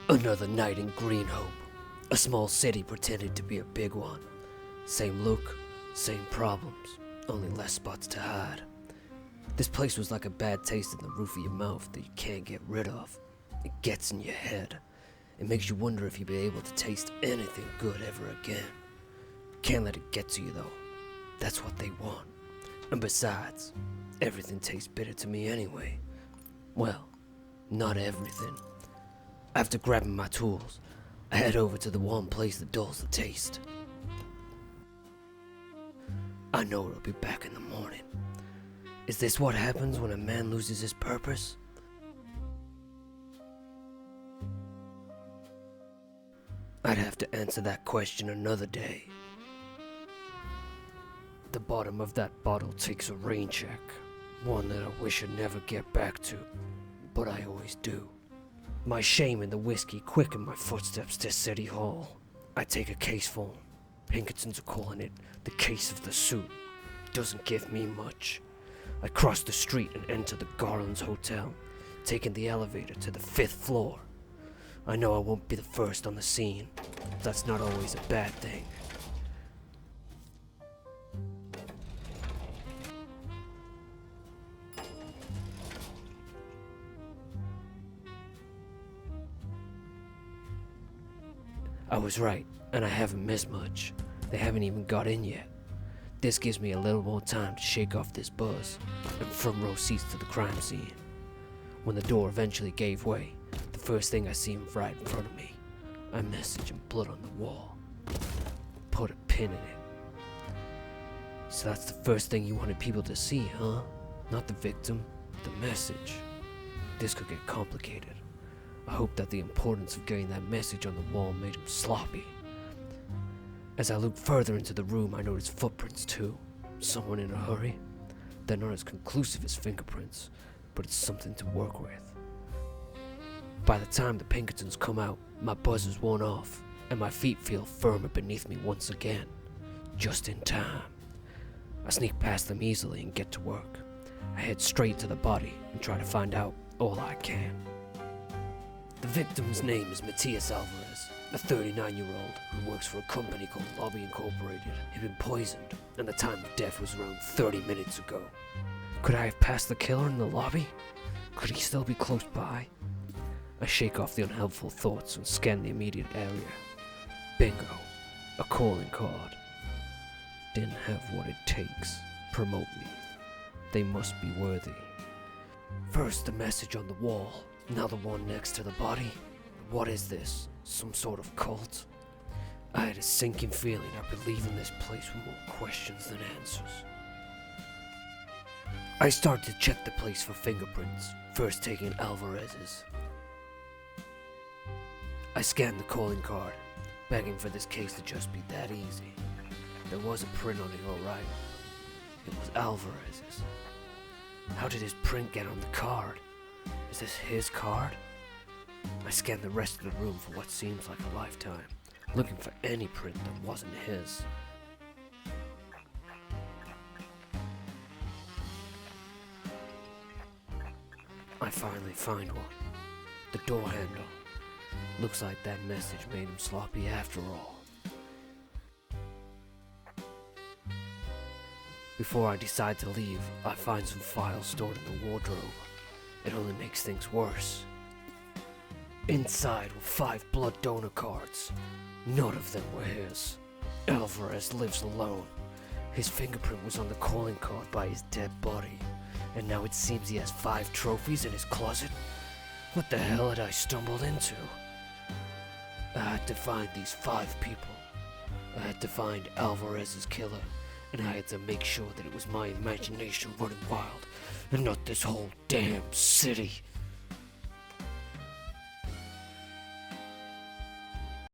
Another night in Greenehope, a small city pretending to be a big one. Same look, same problems, only less spots to hide. This place was like a bad taste in the roof of your mouth that you can't get rid of. It gets in your head. It makes you wonder if you'll be able to taste anything good ever again. Can't let it get to you though. That's what they want. And besides, everything tastes bitter to me anyway. Well, not everything. After grabbing my tools, I head over to the one place that dulls the taste. I know it'll be back in the morning. Is this what happens when a man loses his purpose? I'd have to answer that question another day. The bottom of that bottle takes a rain check, one that I wish I'd never get back to, but I always do. My shame in the whiskey quicken my footsteps to City Hall. I take a case form. Pinkertons are calling it the case of the suit. Doesn't give me much. I cross the street and enter the Garland's Hotel, taking the elevator to the 5th floor. I know I won't be the first on the scene. That's not always a bad thing. I was right, and I haven't missed much. They haven't even got in yet. This gives me a little more time to shake off this buzz and front row seats to the crime scene. When the door eventually gave way, the first thing I see right in front of me, a message in blood on the wall. Put a pin in it. So that's the first thing you wanted people to see, huh? Not the victim, the message. This could get complicated. I hope that the importance of getting that message on the wall made him sloppy. As I look further into the room, I notice footprints too. Someone in a hurry. They're not as conclusive as fingerprints, but it's something to work with. By the time the Pinkertons come out, my buzz is worn off, and my feet feel firmer beneath me once again. Just in time. I sneak past them easily and get to work. I head straight to the body and try to find out all I can. The victim's name is Matthias Alvarez, a 39-year-old who works for a company called Lobby Incorporated. He'd been poisoned, and the time of death was around 30 minutes ago. Could I have passed the killer in the lobby? Could he still be close by? I shake off the unhelpful thoughts and scan the immediate area. Bingo. A calling card. Didn't have what it takes. Promote me. They must be worthy. First, the message on the wall. Now the one next to the body. What is this? Some sort of cult? I had a sinking feeling I believe in this place with more questions than answers. I start to check the place for fingerprints, first taking Alvarez's. I scanned the calling card, begging for this case to just be that easy. There was a print on it, alright. It was Alvarez's. How did his print get on the card? Is this his card? I scanned the rest of the room for what seems like a lifetime, looking for any print that wasn't his. I finally find one. The door handle. Looks like that message made him sloppy after all. Before I decide to leave, I find some files stored in the wardrobe. It only makes things worse. Inside were 5 blood donor cards. None of them were his. Alvarez lives alone. His fingerprint was on the calling card by his dead body. And now it seems he has 5 trophies in his closet? What the hell had I stumbled into? I had to find these 5 people. I had to find Alvarez's killer. And I had to make sure that it was my imagination running wild and not this whole damn city.